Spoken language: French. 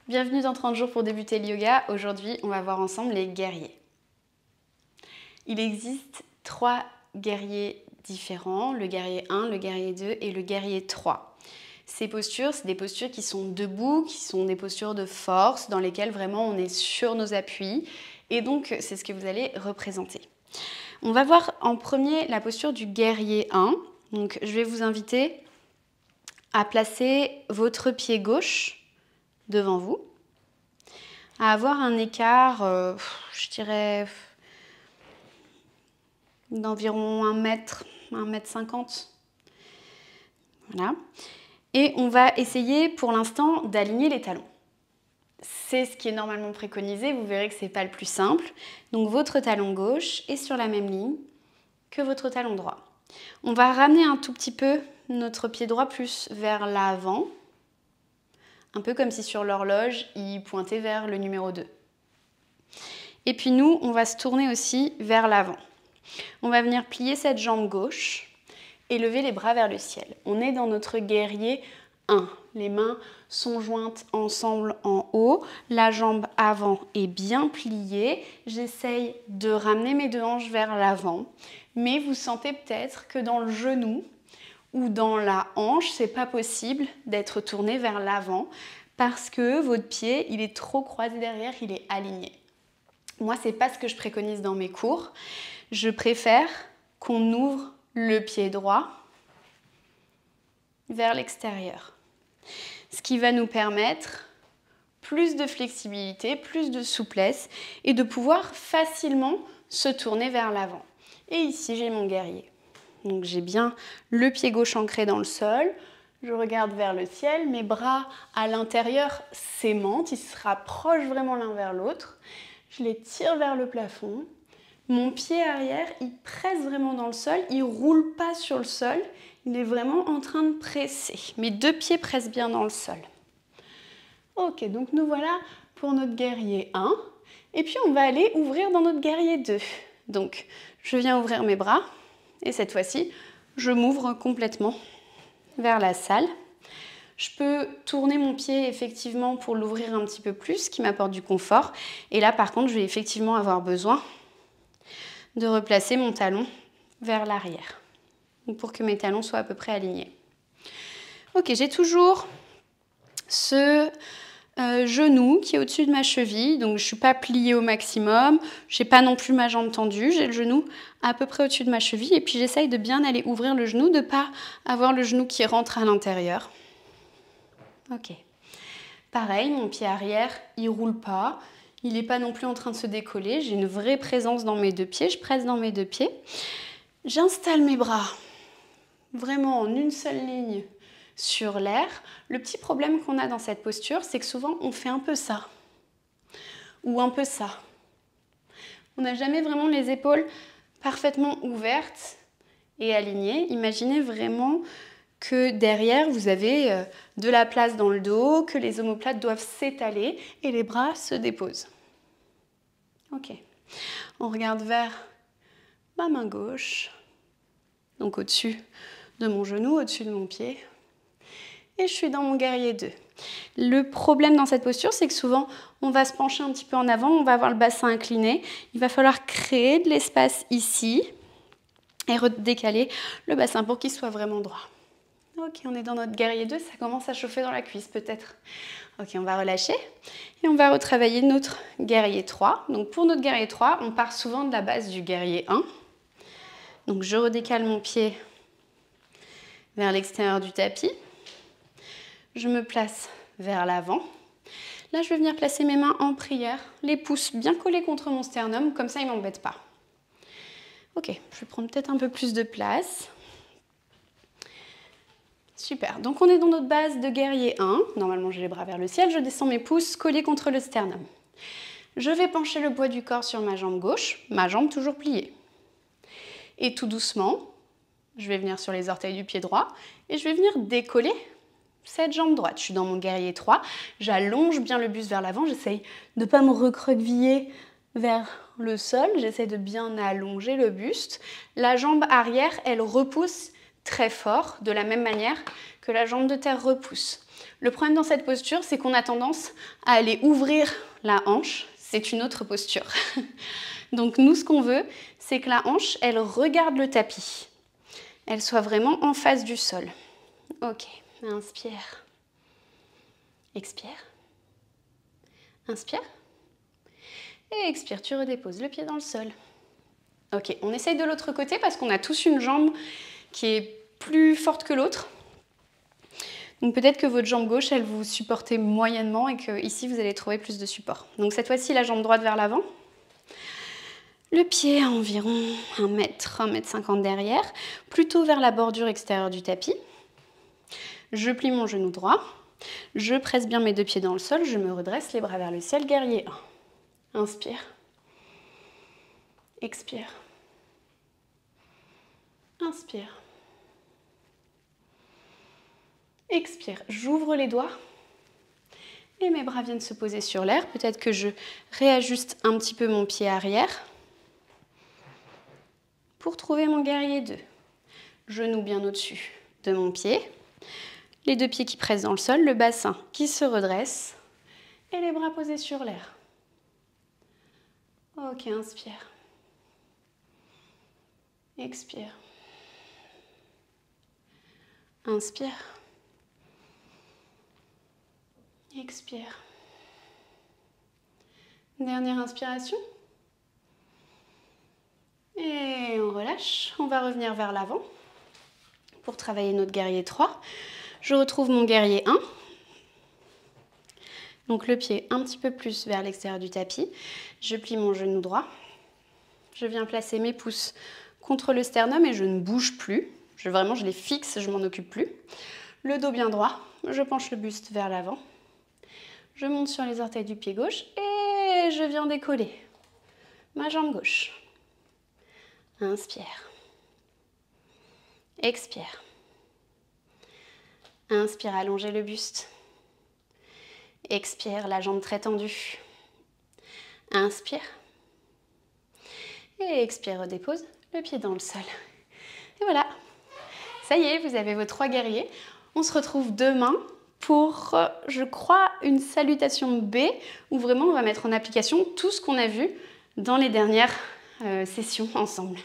Bienvenue dans 30 jours pour débuter le yoga. Aujourd'hui, on va voir ensemble les guerriers. Il existe 3 guerriers différents, le guerrier 1, le guerrier 2 et le guerrier 3. Ces postures, c'est des postures qui sont debout, qui sont des postures de force, dans lesquelles vraiment on est sur nos appuis. Et donc, c'est ce que vous allez représenter. On va voir en premier la posture du guerrier 1. Donc, je vais vous inviter à placer votre pied gauche devant vous, à avoir un écart, je dirais, d'environ 1 mètre, 1 mètre 50. Voilà. Et on va essayer pour l'instant d'aligner les talons. C'est ce qui est normalement préconisé, vous verrez que ce n'est pas le plus simple. Donc votre talon gauche est sur la même ligne que votre talon droit. On va ramener un tout petit peu notre pied droit plus vers l'avant, un peu comme si sur l'horloge, il pointait vers le numéro 2. Et puis nous, on va se tourner aussi vers l'avant. On va venir plier cette jambe gauche et lever les bras vers le ciel. On est dans notre guerrier 1. Les mains sont jointes ensemble en haut. La jambe avant est bien pliée. J'essaye de ramener mes 2 hanches vers l'avant. Mais vous sentez peut-être que dans le genou ou dans la hanche, c'est pas possible d'être tourné vers l'avant parce que votre pied, il est trop croisé derrière, il est aligné. Moi, c'est pas ce que je préconise dans mes cours. Je préfère qu'on ouvre le pied droit vers l'extérieur. Ce qui va nous permettre plus de flexibilité, plus de souplesse et de pouvoir facilement se tourner vers l'avant. Et ici, j'ai mon guerrier. Donc j'ai bien le pied gauche ancré dans le sol. Je regarde vers le ciel, mes bras à l'intérieur s'aimantent, ils se rapprochent vraiment l'un vers l'autre. Je les tire vers le plafond. Mon pied arrière, il presse vraiment dans le sol, il ne roule pas sur le sol, il est vraiment en train de presser. Mes 2 pieds pressent bien dans le sol. Ok, donc nous voilà pour notre guerrier 1. Et puis on va aller ouvrir dans notre guerrier 2. Donc je viens ouvrir mes bras et cette fois-ci, je m'ouvre complètement vers la salle. Je peux tourner mon pied effectivement pour l'ouvrir un petit peu plus, ce qui m'apporte du confort. Et là par contre, je vais effectivement avoir besoin de replacer mon talon vers l'arrière pour que mes talons soient à peu près alignés. Ok, j'ai toujours ce genou qui est au-dessus de ma cheville, donc je ne suis pas pliée au maximum, je n'ai pas non plus ma jambe tendue, j'ai le genou à peu près au-dessus de ma cheville et puis j'essaye de bien aller ouvrir le genou, de ne pas avoir le genou qui rentre à l'intérieur. Ok. Pareil, mon pied arrière, il ne roule pas, il n'est pas non plus en train de se décoller, j'ai une vraie présence dans mes 2 pieds, je presse dans mes 2 pieds. J'installe mes bras vraiment en une seule ligne sur l'air. Le petit problème qu'on a dans cette posture, c'est que souvent on fait un peu ça ou un peu ça. On n'a jamais vraiment les épaules parfaitement ouvertes et alignées. Imaginez vraiment que derrière vous avez de la place dans le dos, que les omoplates doivent s'étaler et les bras se déposent. Ok, on regarde vers ma main gauche, donc au-dessus de mon genou, au-dessus de mon pied. Et je suis dans mon guerrier 2. Le problème dans cette posture, c'est que souvent, on va se pencher un petit peu en avant, on va avoir le bassin incliné. Il va falloir créer de l'espace ici et redécaler le bassin pour qu'il soit vraiment droit. Ok, on est dans notre guerrier 2, ça commence à chauffer dans la cuisse peut-être. Ok, on va relâcher et on va retravailler notre guerrier 3. Donc pour notre guerrier 3, on part souvent de la base du guerrier 1. Donc je redécale mon pied vers l'extérieur du tapis. Je me place vers l'avant. Là, je vais venir placer mes mains en prière, les pouces bien collés contre mon sternum, comme ça, ils ne m'embêtent pas. Ok, je vais prendre peut-être un peu plus de place. Super, donc on est dans notre base de guerrier 1. Normalement, j'ai les bras vers le ciel, je descends mes pouces collés contre le sternum. Je vais pencher le poids du corps sur ma jambe gauche, ma jambe toujours pliée. Et tout doucement, je vais venir sur les orteils du pied droit et je vais venir décoller cette jambe droite. Je suis dans mon guerrier 3, j'allonge bien le buste vers l'avant, j'essaye de ne pas me recroqueviller vers le sol, j'essaye de bien allonger le buste. La jambe arrière, elle repousse très fort, de la même manière que la jambe de terre repousse. Le problème dans cette posture, c'est qu'on a tendance à aller ouvrir la hanche. C'est une autre posture. Donc nous, ce qu'on veut, c'est que la hanche, elle regarde le tapis. Elle soit vraiment en face du sol. Ok, inspire. Expire. Inspire. Et expire, tu redéposes le pied dans le sol. Ok, on essaye de l'autre côté parce qu'on a tous une jambe qui est plus forte que l'autre. Donc peut-être que votre jambe gauche, elle vous supporte moyennement et que ici vous allez trouver plus de support. Donc cette fois-ci, la jambe droite vers l'avant. Le pied à environ 1 mètre, 1,50 m derrière, plutôt vers la bordure extérieure du tapis. Je plie mon genou droit. Je presse bien mes 2 pieds dans le sol. Je me redresse, les bras vers le ciel. Guerrier 1. Inspire. Expire. Inspire. Expire, j'ouvre les doigts et mes bras viennent se poser sur l'air. Peut-être que je réajuste un petit peu mon pied arrière pour trouver mon guerrier 2. Genou bien au-dessus de mon pied, les 2 pieds qui pressent dans le sol, le bassin qui se redresse et les bras posés sur l'air. Ok, inspire. Expire. Inspire. Expire. Dernière inspiration. Et on relâche. On va revenir vers l'avant pour travailler notre guerrier 3. Je retrouve mon guerrier 1. Donc le pied un petit peu plus vers l'extérieur du tapis. Je plie mon genou droit. Je viens placer mes pouces contre le sternum et je ne bouge plus. Je les fixe, je m'en occupe plus. Le dos bien droit. Je penche le buste vers l'avant. Je monte sur les orteils du pied gauche et je viens décoller ma jambe gauche. Inspire. Expire. Inspire, allongez le buste. Expire, la jambe très tendue. Inspire. Et expire, redépose le pied dans le sol. Et voilà. Ça y est, vous avez vos 3 guerriers. On se retrouve demain pour, je crois, une salutation B, où vraiment on va mettre en application tout ce qu'on a vu dans les dernières sessions ensemble.